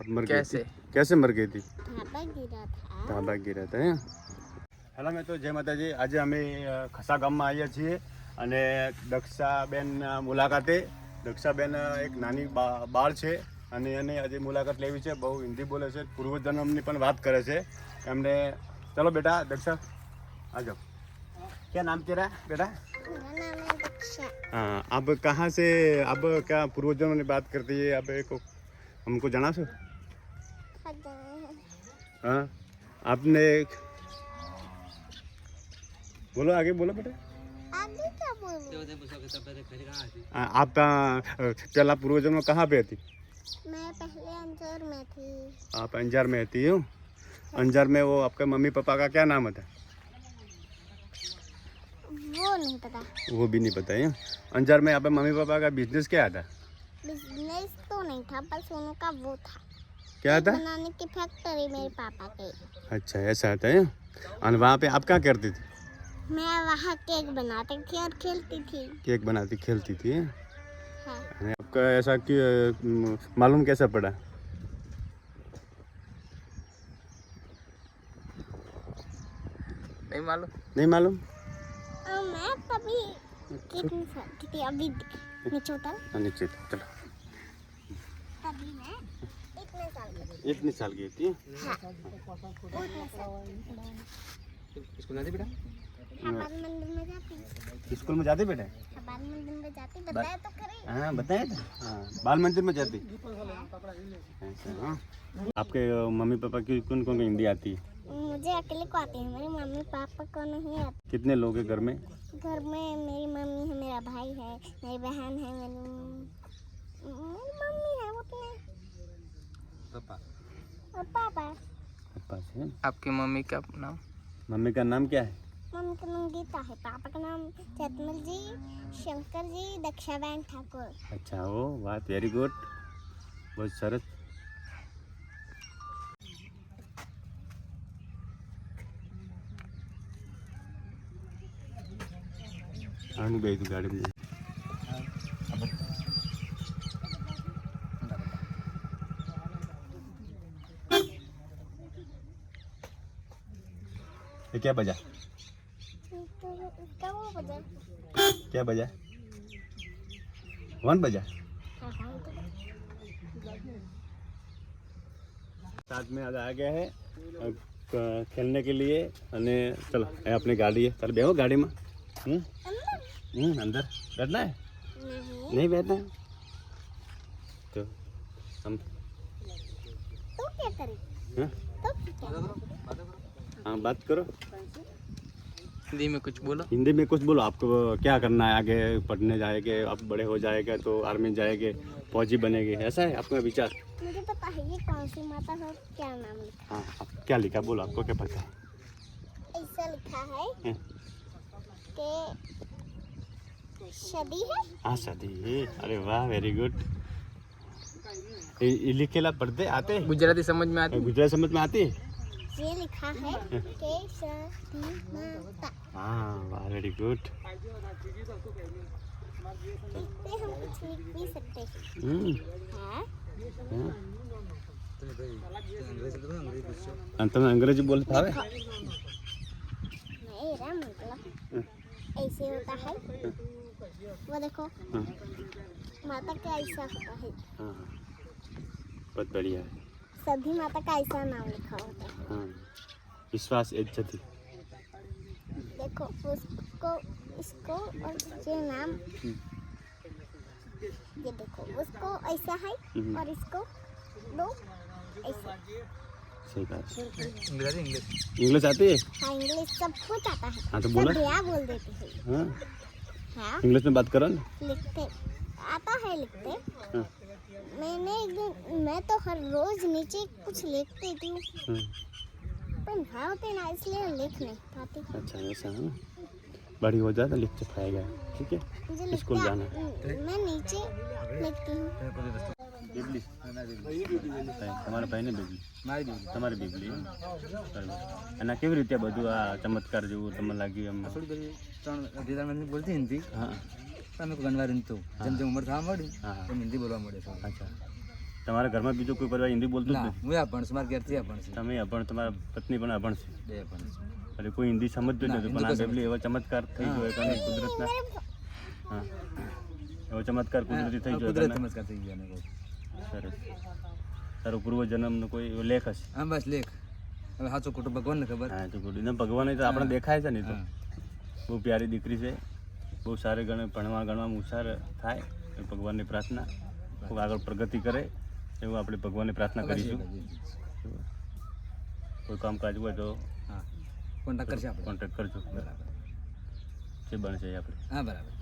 अब मर कैसे? गई थी? कैसे मर गई थी? ધાબા ગીરા ધાબા થા ગીરા હતા હેલો મેં તો જય માતાજી આજે અમે ખસા ગામમાં આવ્યા છીએ અને દક્ષાબેન મુલાકાતે દક્ષાબેન એક નાની બાળ છે અને એને આજે મુલાકાત લેવી છે બહુ હિન્દી બોલે છે પૂર્વજન્મની પણ વાત કરે છે એમને ચલો બેટા દક્ષા आ जाओ क्या नाम तेरा बेटा मेरा नाम है दक्षा हाँ अब कहाँ से अब क्या पूर्वजों ने बात करती है अब को हमको जाना सो हाँ आपने बोलो आगे बोलो बेटा आगे क्या बोलूं आप पहला पूर्वजों में कहाँ पे थी मैं पहले अंजार में थी आप अंजार में थी हो अंजार में वो आपके मम्मी पापा का क्या नाम था वो नहीं पता वो भी नहीं पता है अंजार में आप मम्मी पापा का बिजनेस क्या था बिजनेस तो नहीं था बस उनका वो था क्या था बनाने की फैक्ट्री मेरे पापा की अच्छा ऐसा था है और वहाँ पे आप क्या करती थी मैं वहाँ केक बनाती थी और खेलती थी केक बनाती खेलती थी हाँ અને आपका ऐसा कि मालूम कैसा पड़ा नहीं मालूम। नहीं मालूम मैं तभी कितनी साल की थी अभी नीचे उतर नीचे चलो तभी मैं इतने साल की थी इतनी साल की थी हाँ उतने साल स्कूल जाती बेटा? हाँ बाल मंदिर में जाती स्कूल में जाते बेटे हाँ बाल मंदिर में जाती बताया तो करे हाँ बताए थे हाँ बाल मंदिर में जाती ऐसा हाँ आपके मम्मी पापा की कौन कौन हिंदी आती है मुझे अकेले को आती है मेरे मम्मी पापा को नहीं आती कितने लोग हैं घर में घर में मेरी मम्मी है मेरा भाई है मेरी बहन है मेरी मम्मी है उतने पापा। और पापा पापा से आपकी मम्मी का नाम? मम्मी का नाम क्या है मम्मी का नाम गीता है पापा का नाम चैतमल जी शंकर जी दक्षाबेन ठाकुर अच्छा वो बात वेरी गुड बहुत सरस आने गई थी गाड़ी में ये क्या बजा इसका वो बजा क्या बजा वन बजा साथ में आज आ गया है खेलने के लिए અને ચલો એ આપણી ગાડી है चल બેહો गाड़ी में अंदर बैठना है नहीं नहीं बैठना है तो हम तो क्या करें हाँ तो क्या हाँ बात करो हिंदी में कुछ बोलो। हिंदी में कुछ बोलो आपको क्या करना है आगे पढ़ने जाएंगे आप बड़े हो जाएगा तो आर्मी जाएंगे फौजी बनेंगे ऐसा है आपका विचार मुझे पता है ये कौन सी माता है क्या नाम लिखा हाँ आप क्या लिखा बोलो आपको क्या पता है ऐसा लिखा है हैं? कि शादी है हाँ शादी अरे वाह वेरी गुड लिखेला पढ़ते आते गुजराती समझ में आती? गुजरात समझ में आती ये लिखा है कि शादी माता हाँ वाह वेरी गुड लिखते हम कुछ लिख भी सकते हैं हाँ તમે અંગ્રેજી બોલતા આવે मेरा मतलब ऐसे होता है वो देखो माता का ऐसा होता है हाँ बहुत बढ़िया है सभी माता का ऐसा नाम लिखा होता है हाँ विश्वास इज्जत देखो उसको इसको और ये नाम ये देखो उसको ऐसा है और इसको दो ऐसा सही बात अंग्रेजी इंग्लिश इंग्लिश आती है हाँ इंग्लिश सब कुछ आता है हाँ तो बोला सब भैया बोल देते हैं हाँ हाँ इंग्लिश में बात करो ना लिखते आता है लिखते हाँ मैंने एक दिन मैं तो हर रोज नीचे कुछ लिखती थी हाँ पर भाव होते ना इसलिए लिख नहीं पाती अच्छा ऐसा है बड़ी हो जाए तो लिख के खाएगा ठीक है मुझे स्कूल लिखते जाना मैं नीचे लिखती हूँ બીબલી તમારા ભાઈને બીબલી મારી દીકરી તમારી બીબલી અને આ કેવી રીતે બધું આ ચમત્કાર જેવું તમને લાગ્યું એમ થોડી બધી 3 મિનિટ બોલતી હિન્દી હા તમે ઘણવાર હિન્દી જેમ જેમ ઉંમર થવા મળી હા એમ હિન્દી બોલવા મળે છે અચ્છા તમારા ઘરમાં બીજો કોઈ પરિવાર હિન્દી બોલતું જ ના નથી? હું આ ભણશું મારા ઘેરથી આ ભણશે તમે અભણ, તમારા પત્ની પણ અભણ છે, બે ભણશે એટલે કોઈ હિન્દી સમજતું જ ના, નથી. હિન્દી પણ આ કોઈ બેબલી એવો ચમત્કાર થઈ ગયો કારણ કુદરતના, હા, એવો ચમત્કાર કુદરતી થઈ ગયો કુદરત તને. ચમત્કાર થઈ ગયા ને કહું. સરસ. તારો પૂર્વજન્મનો કોઈ એવો લેખ હશે? હા બસ લેખ હવે સાચું ખોટું ભગવાનને ખબર હા, તો ગુડ. ભગવાન તો આપણે દેખાય છે ને, તો હા. બહુ પ્યારી દીકરી છે, બહુ સારી ગણે ભણવામાં હોશિયાર થાય એ ભગવાનની પ્રાર્થના, ખૂબ આગળ પ્રગતિ કરે એવું આપણે ભગવાનની પ્રાર્થના કરીશું. કોઈ કામકાજ હોય તો હા કોન્ટેક્ટ કરશે આપણે કોન્ટેક્ટ કરજો, બરાબર જે બનશે એ આપણે. હા બરાબર